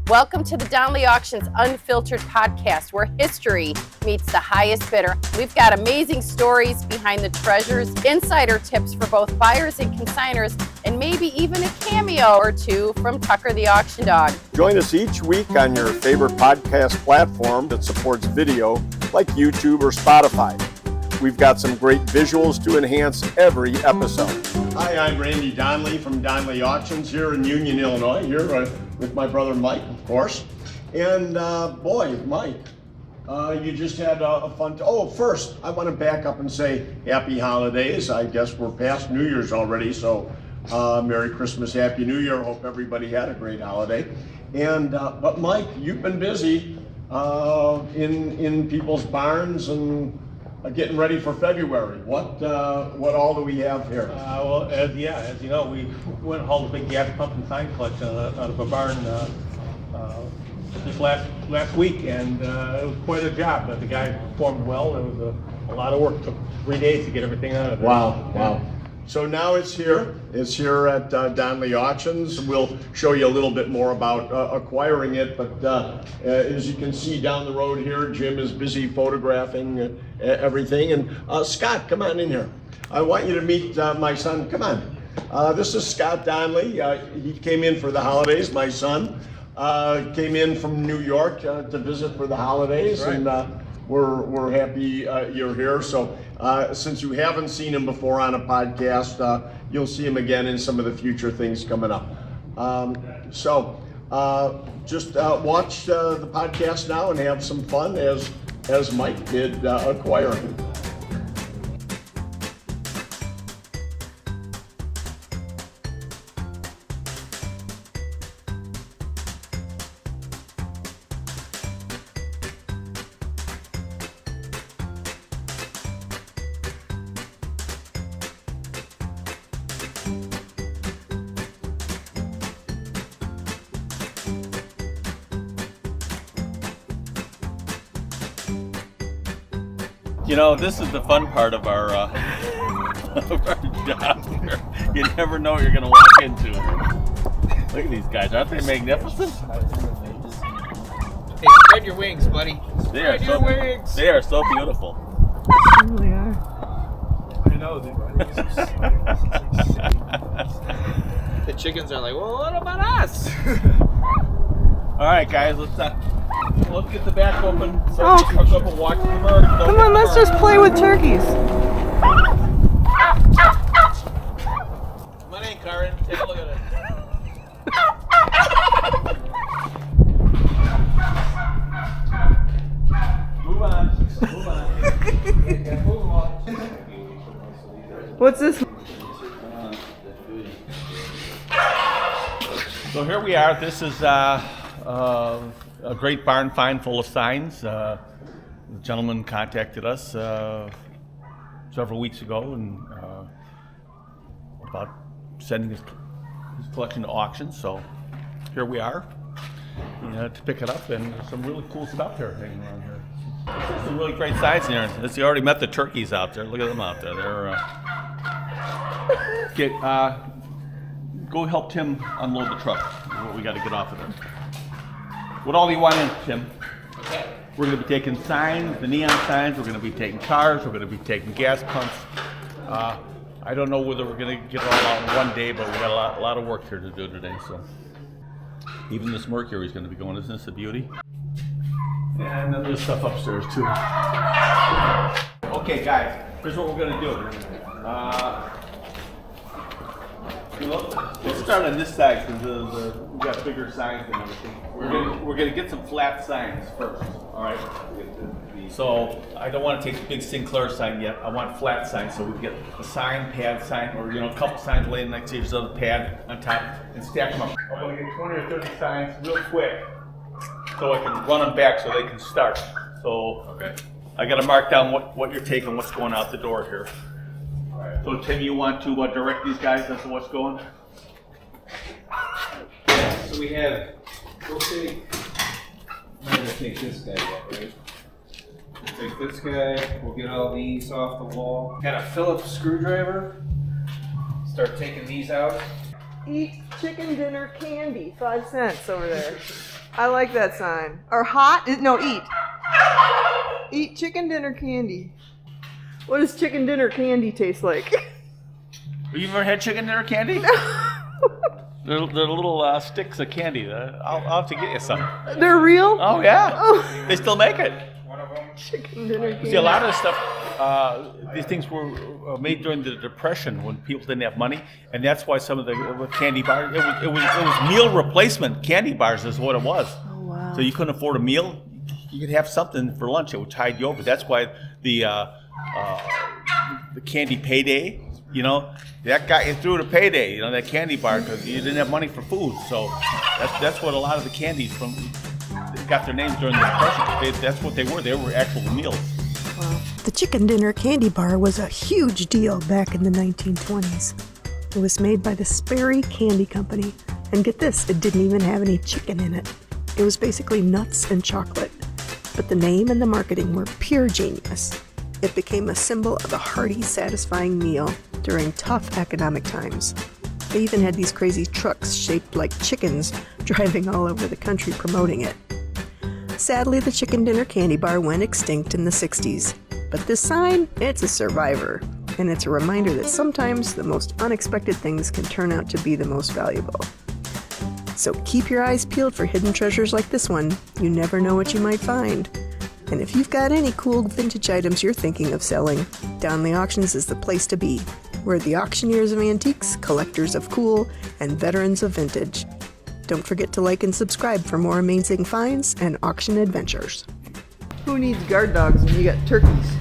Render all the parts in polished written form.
Welcome to the Donley Auctions Unfiltered Podcast, where history meets the highest bidder. We've got amazing stories behind the treasures, insider tips for both buyers and consignors, and maybe even a cameo or two from Tucker the Auction Dog. Join us each week on your favorite podcast platform that supports video, like YouTube or Spotify. We've got some great visuals to enhance every episode. Hi, I'm Randy Donley from Donley Auctions here in Union, Illinois, here with my brother Mike, of course. And boy, Mike, you just had a fun first, I want to back up and say happy holidays. I guess we're past New Year's already, so Merry Christmas, Happy New Year. Hope everybody had a great holiday. And but Mike, you've been busy in people's barns and getting ready for February. What all do we have here? As you know, we went and hauled a big gas pump and sign collection out of a barn just last week, and it was quite a job. But the guy performed well. It was a lot of work. It took 3 days to get everything out of there. Wow. So now it's here. It's here at Donley Auctions. We'll show you a little bit more about acquiring it, but as you can see down the road here, Jim is busy photographing everything. And Scott, come on in here. I want you to meet my son. Come on. This is Scott Donley. He came in for the holidays. My son came in from New York to visit for the holidays. Right. And we're happy you're here. So since you haven't seen him before on a podcast, you'll see him again in some of the future things coming up. So just watch the podcast now and have some fun as Mike did acquiring. You know, this is the fun part of our job here. You never know what you're going to walk into. Look at these guys. Aren't they magnificent? Hey, spread your wings, buddy. They are so beautiful. They really are. I know. The chickens are like, well, what about us? All right, guys, let's get the back open. Oh. Hook up and watch the birds. Come on, let's just play with turkeys. Come on in, Karen. Take a look at it. Move on. What's this? So here we are. This is a great barn find full of signs. The gentleman contacted us several weeks ago and about sending his collection to auction. So here we are to pick it up, and there's some really cool stuff here hanging around here. There's some really great signs here. You already met the turkeys out there. Look at them out there. They're go help Tim unload the truck. We got to get off of there. What all do you want in, Tim? Okay. We're going to be taking signs, the neon signs. We're going to be taking cars. We're going to be taking gas pumps. I don't know whether we're going to get it all out in one day, but we got a lot of work here to do today. So even this Mercury is going to be going. Isn't this a beauty? And then there's stuff upstairs too. Okay, guys. Here's what we're going to do. Let's start on this side because we've got bigger signs and everything. We're gonna get some flat signs first. All right. So I don't want to take the big Sinclair sign yet. I want flat signs, so we get a pad sign, or a couple signs laying next to each other, pad on top, and stack them up. I'm gonna get 20 or 30 signs real quick, so I can run them back so they can start. So okay. I got to mark down what you're taking, what's going out the door here. So Tim, you want to direct these guys as to what's going? So we have, we'll take, I'm going to take this guy out, right? We'll take this guy, we'll get all these off the wall. Got a Phillips screwdriver, start taking these out. Eat chicken dinner candy, 5 cents over there. I like that sign. Or hot? No, eat. Eat chicken dinner candy. What does chicken dinner candy taste like? Have you ever had chicken dinner candy? They're little sticks of candy. I'll have to get you some. They're real? Oh, yeah. Oh. They still make it. Chicken dinner candy. See, a lot of this stuff, these things were made during the Depression when people didn't have money, and that's why some of the candy bars, it was meal replacement candy bars is what it was. Oh, wow. So you couldn't afford a meal, you could have something for lunch. It would tide you over. That's why the candy payday, that got you through the payday, that candy bar, because you didn't have money for food. So that's what a lot of the candies got their names during the Depression. That's what they were. They were actual meals. Wow. The chicken dinner candy bar was a huge deal back in the 1920s. It was made by the Sperry Candy Company, and get this, it didn't even have any chicken in it. It was basically nuts and chocolate. But the name and the marketing were pure genius. It became a symbol of a hearty, satisfying meal during tough economic times. They even had these crazy trucks shaped like chickens driving all over the country promoting it. Sadly, the chicken dinner candy bar went extinct in the 60s. But this sign, it's a survivor. And it's a reminder that sometimes the most unexpected things can turn out to be the most valuable. So keep your eyes peeled for hidden treasures like this one. You never know what you might find. And if you've got any cool vintage items you're thinking of selling, Donley Auctions is the place to be. We're the auctioneers of antiques, collectors of cool, and veterans of vintage. Don't forget to like and subscribe for more amazing finds and auction adventures. Who needs guard dogs when you got turkeys?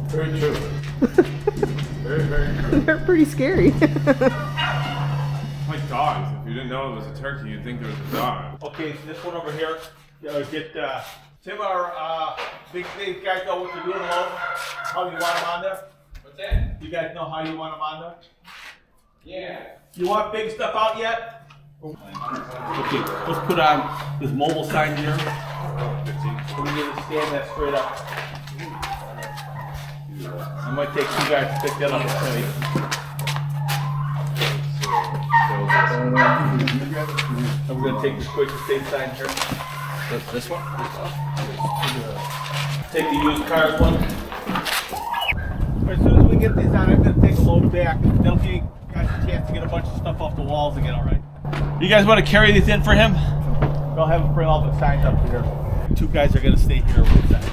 Very true. Very, very true. They're pretty scary. Like dogs. If you didn't know it was a turkey, you'd think there was a dog. Okay, so this one over here, get Tim, our big guys know what to do in the load. How you want them on there? What's that? You guys know how you want them on there? Yeah. You want big stuff out yet? Okay, let's put on this mobile sign here. We're going to stand that straight up. I might take you guys to pick that up and show you. And we're going to take this quick estate sign here. This one? Take the used cars one. As soon as we get these on, I'm going to take a load back. That'll give you guys a chance to get a bunch of stuff off the walls again, all right? You guys want to carry these in for him? I'll have him bring all the signs up here. 2 guys are going to stay here with that.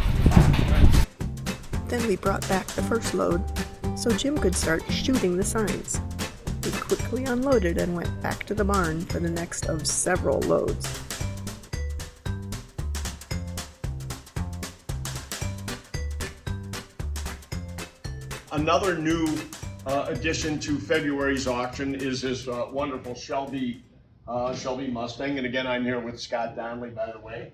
Then we brought back the first load, so Jim could start shooting the signs. He quickly unloaded and went back to the barn for the next of several loads. Another new addition to February's auction is this wonderful Shelby Mustang. And again, I'm here with Scott Donley, by the way.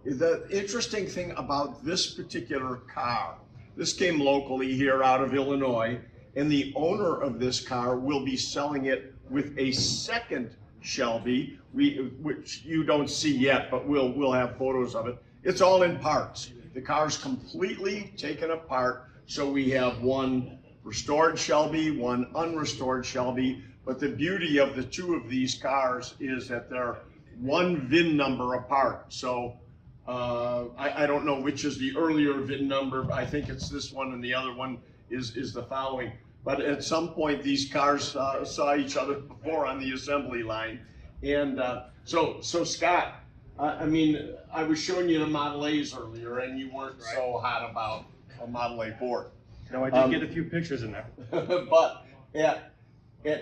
The interesting thing about this particular car, this came locally here out of Illinois, and the owner of this car will be selling it with a second Shelby, which you don't see yet, but we'll have photos of it. It's all in parts. The car's completely taken apart. So we have one restored Shelby, one unrestored Shelby, but the beauty of the 2 of these cars is that they're one VIN number apart. So I don't know which is the earlier VIN number. I think it's this one, and the other one is the following. But at some point, these cars saw each other before on the assembly line. And so Scott, I mean, I was showing you the Model A's earlier, and you weren't so hot about a Model A Ford. No, I did get a few pictures in there. But at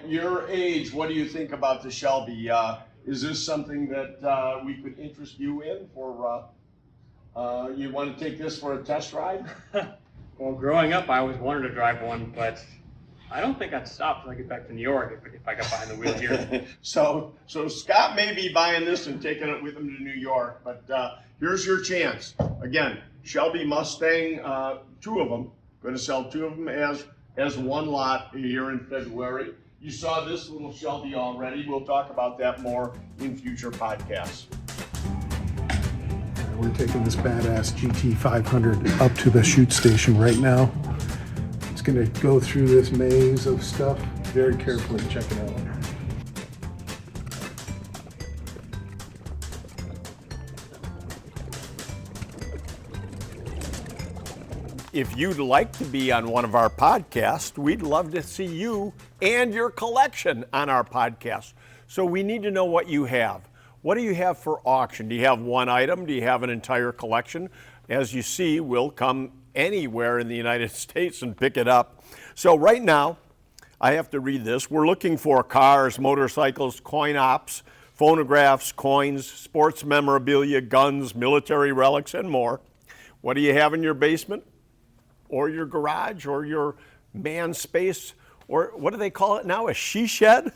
your age, what do you think about the Shelby? Is this something that we could interest you in for, you want to take this for a test ride? Well, growing up, I always wanted to drive one, but I don't think I'd stop till I get back to New York if I got behind the wheel here. So Scott may be buying this and taking it with him to New York, but here's your chance. Again, Shelby Mustang, 2 of them. Going to sell 2 of them as one lot here in February. You saw this little Shelby already. We'll talk about that more in future podcasts. We're taking this badass GT500 up to the shoot station right now. It's going to go through this maze of stuff very carefully. Check it out. If you'd like to be on one of our podcasts, we'd love to see you and your collection on our podcast. So we need to know what you have. What do you have for auction? Do you have one item? Do you have an entire collection? As you see, we'll come anywhere in the United States and pick it up. So right now, I have to read this. We're looking for cars, motorcycles, coin ops, phonographs, coins, sports memorabilia, guns, military relics, and more. What do you have in your basement or your garage or your man space? Or what do they call it now, a she shed?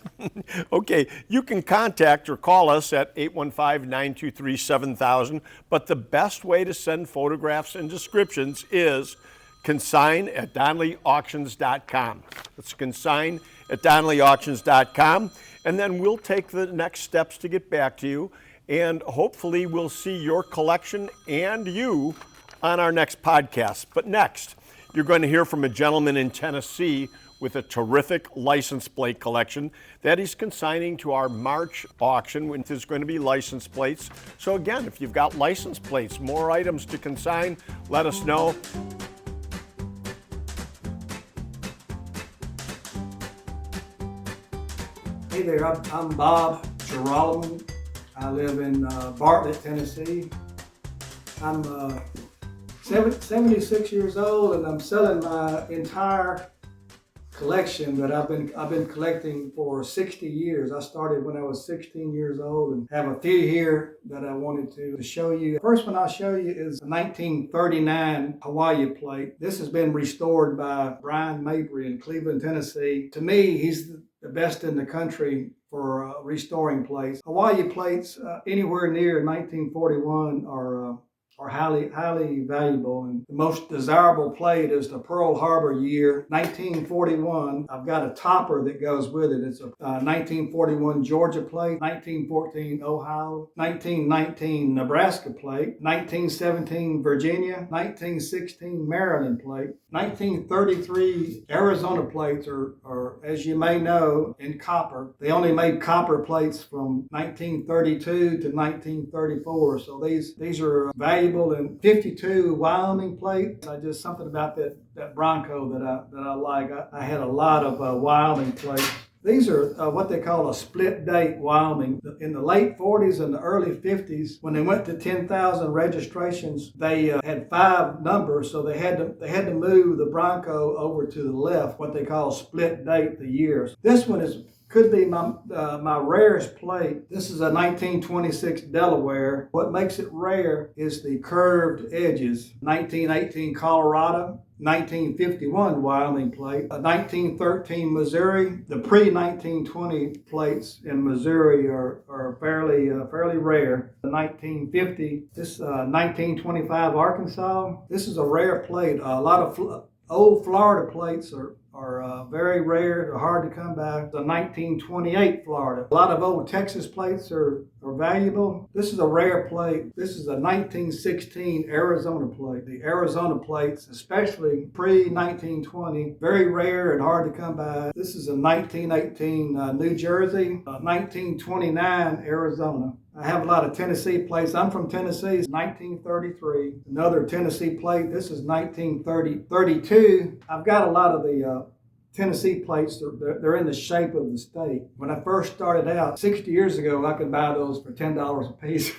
Okay, you can contact or call us at 815-923-7000, but the best way to send photographs and descriptions is consign@donleyauctions.com. It's consign@donleyauctions.com, and then we'll take the next steps to get back to you, and hopefully we'll see your collection and you on our next podcast. But next, you're going to hear from a gentleman in Tennessee with a terrific license plate collection that he's consigning to our March auction, when there's going to be license plates. So again, if you've got license plates, more items to consign, let us know. Hey there, I'm Bob Girolamo. I live in Bartlett, Tennessee. I'm 76 years old, and I'm selling my entire collection that I've been collecting for 60 years. I started when I was 16 years old, and have a few here that I wanted to show you. The first one I'll show you is a 1939 Hawaii plate. This has been restored by Brian Mabry in Cleveland, Tennessee. To me, he's the best in the country for restoring plates. Hawaii plates anywhere near 1941 are highly valuable, and the most desirable plate is the Pearl Harbor year 1941. I've got a topper that goes with it. It's a 1941 Georgia plate, 1914 Ohio, 1919 Nebraska plate, 1917 Virginia, 1916 Maryland plate, 1933 Arizona plates are, as you may know, in copper. They only made copper plates from 1932 to 1934, so these are valuable. And 52 Wyoming plate. Just something about that Bronco that I like. I had a lot of Wyoming plates. These are what they call a split date Wyoming. In the late 40s and the early 50s, when they went to 10,000 registrations, they had 5 numbers, so they had to move the Bronco over to the left, what they call split date the years. This one could be my rarest plate. This is a 1926 Delaware. What makes it rare is the curved edges. 1918 Colorado, 1951 Wyoming plate, a 1913 Missouri. The pre-1920 plates in Missouri are fairly rare. The 1950, this 1925 Arkansas. This is a rare plate. A lot of old Florida plates are very rare. They're hard to come by. The 1928 Florida. A lot of old Texas plates are valuable. This is a rare plate. This is a 1916 Arizona plate. The Arizona plates, especially pre-1920, very rare and hard to come by. This is a 1918 New Jersey, 1929 Arizona. I have a lot of Tennessee plates. I'm from Tennessee. It's 1933. Another Tennessee plate. This is 1932. I've got a lot of the Tennessee plates. They're in the shape of the state. When I first started out 60 years ago, I could buy those for $10 a piece.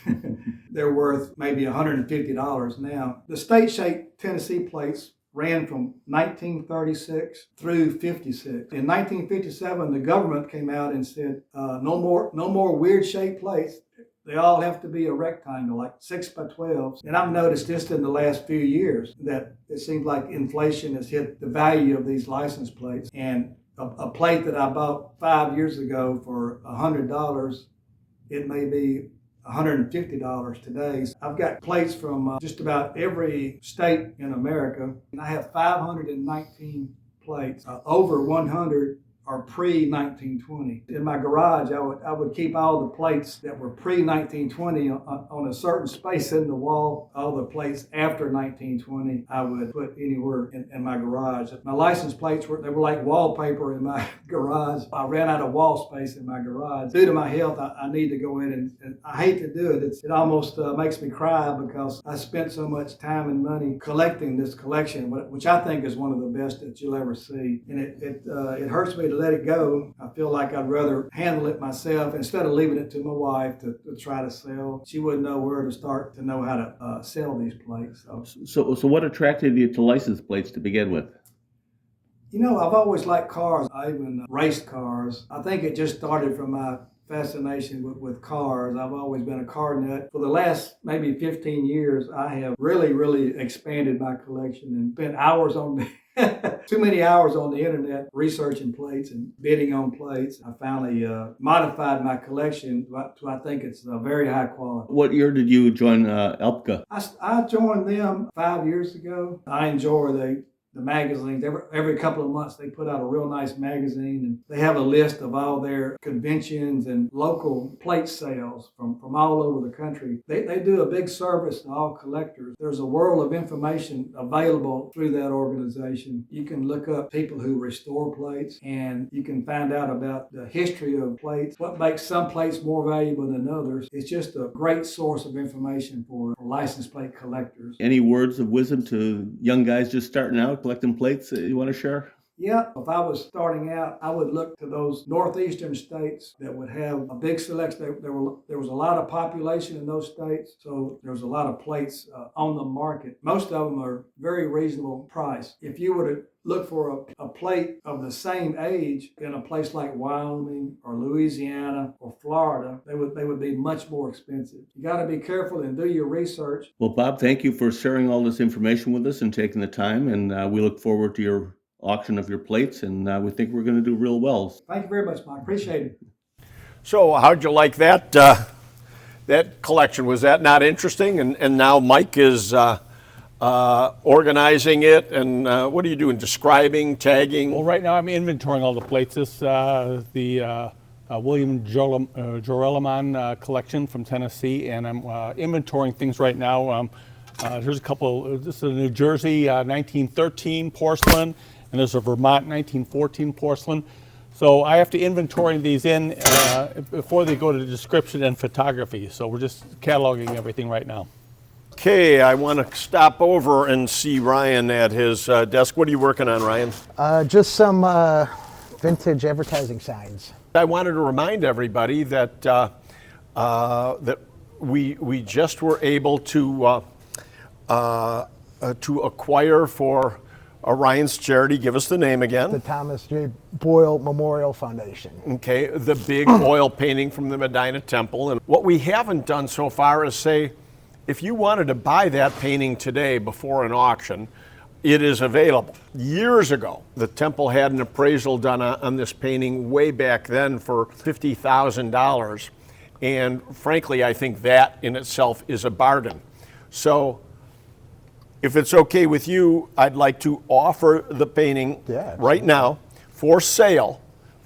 They're worth maybe $150 now. The state-shaped Tennessee plates ran from 1936 through 56. In 1957, the government came out and said, no more weird-shaped plates. They all have to be a rectangle, like 6 by 12s. And I've noticed just in the last few years that it seems like inflation has hit the value of these license plates. And a plate that I bought 5 years ago for $100, it may be $150 today. I've got plates from just about every state in America, and I have 519 plates. Over 100 are pre-1920. In my garage, I would keep all the plates that were pre-1920 on a certain space in the wall. All the plates after 1920, I would put anywhere in my garage. My license plates were like wallpaper in my garage. I ran out of wall space in my garage. Due to my health, I need to go in and I hate to do it. It almost makes me cry because I spent so much time and money collecting this collection, which I think is one of the best that you'll ever see. And it hurts me to let it go. I feel like I'd rather handle it myself instead of leaving it to my wife to try to sell. She wouldn't know where to start to know how to sell these plates. So what attracted you to license plates to begin with? You know, I've always liked cars. I even raced cars. I think it just started from my fascination with cars. I've always been a car nut. For the last maybe 15 years, I have really expanded my collection and spent hours on too many hours on the internet researching plates and bidding on plates. I finally modified my collection to I think it's very high quality. What year did you join ELPCA? I joined them 5 years ago. I enjoy the magazines. Every couple of months they put out a real nice magazine, and they have a list of all their conventions and local plate sales from all over the country. They do a big service to all collectors. There's a world of information available through that organization. You can look up people who restore plates, and you can find out about the history of plates, what makes some plates more valuable than others. It's just a great source of information for license plate collectors. Any words of wisdom to young guys just starting out collecting plates that you want to share? Yeah, if I was starting out, I would look to those northeastern states that would have a big selection. There was a lot of population in those states, so there was a lot of plates on the market. Most of them are very reasonable price. If you were to look for a plate of the same age in a place like Wyoming or Louisiana or Florida, they would be much more expensive. You got to be careful and do your research. Well, Bob, thank you for sharing all this information with us and taking the time, and we look forward to your auction of your plates, and we think we're going to do real well. Thank you very much, Mike. Appreciate it. So how'd you like that that collection? Was that not interesting? And now Mike is organizing it, and what are you doing? Describing, tagging? Well, right now I'm inventorying all the plates. This the William Jorelemon collection from Tennessee, and I'm inventorying things right now. Here's a couple. This is a New Jersey 1913 porcelain, and there's a Vermont 1914 porcelain. So I have to inventory these in before they go to description and photography. So we're just cataloging everything right now. Okay, I want to stop over and see Ryan at his desk. What are you working on, Ryan? Just some vintage advertising signs. I wanted to remind everybody that that we just were able to acquire for Ryan's charity. Give us the name again. The Thomas J. Boyle Memorial Foundation. Okay, the big oil painting from the Medina Temple. And what we haven't done so far is say, if you wanted to buy that painting today before an auction, it is available. Years ago, the temple had an appraisal done on this painting way back then for $50,000. And frankly, I think that in itself is a bargain. So if it's okay with you, I'd like to offer the painting right now for sale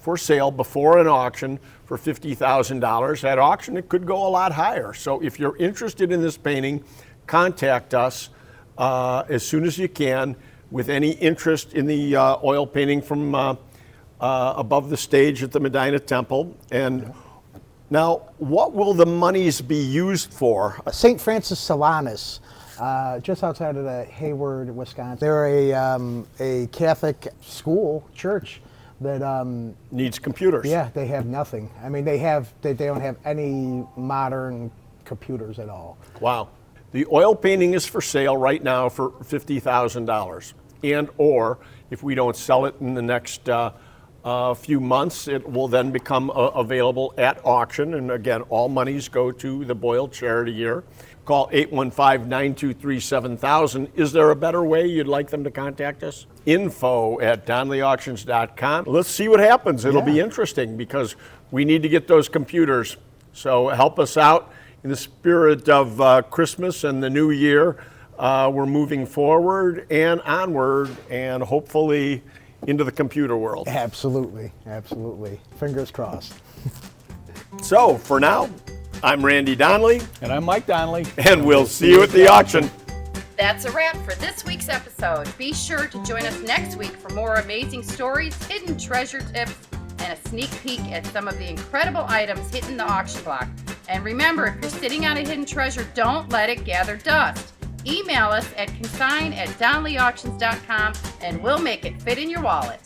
before an auction for $50,000. At auction, it could go a lot higher. So if you're interested in this painting, contact us as soon as you can with any interest in the oil painting from above the stage at the Medina Temple. And now, what will the monies be used for? St. Francis Solanus, just outside of Hayward, Wisconsin. They're a Catholic school, church, that needs computers. Yeah, they have nothing. I mean, they don't have any modern computers at all. Wow. The oil painting is for sale right now for $50,000. And or if we don't sell it in the next few months, it will then become available at auction. And again, all monies go to the Boyle charity here. Call 815-923-7000. Is there a better way you'd like them to contact us? info@donleyauctions.com. Let's see what happens. It'll be interesting because we need to get those computers. So help us out in the spirit of Christmas and the new year. We're moving forward and onward, and hopefully into the computer world. Absolutely, absolutely. Fingers crossed. So for now, I'm Randy Donley, And I'm Mike Donley. and we'll see you at the auction. That's a wrap for this week's episode. Be sure to join us next week for more amazing stories, hidden treasure tips, and a sneak peek at some of the incredible items hitting the auction block. And remember, if you're sitting on a hidden treasure, don't let it gather dust. Email us at consign@donleyauctions.com and we'll make it fit in your wallet.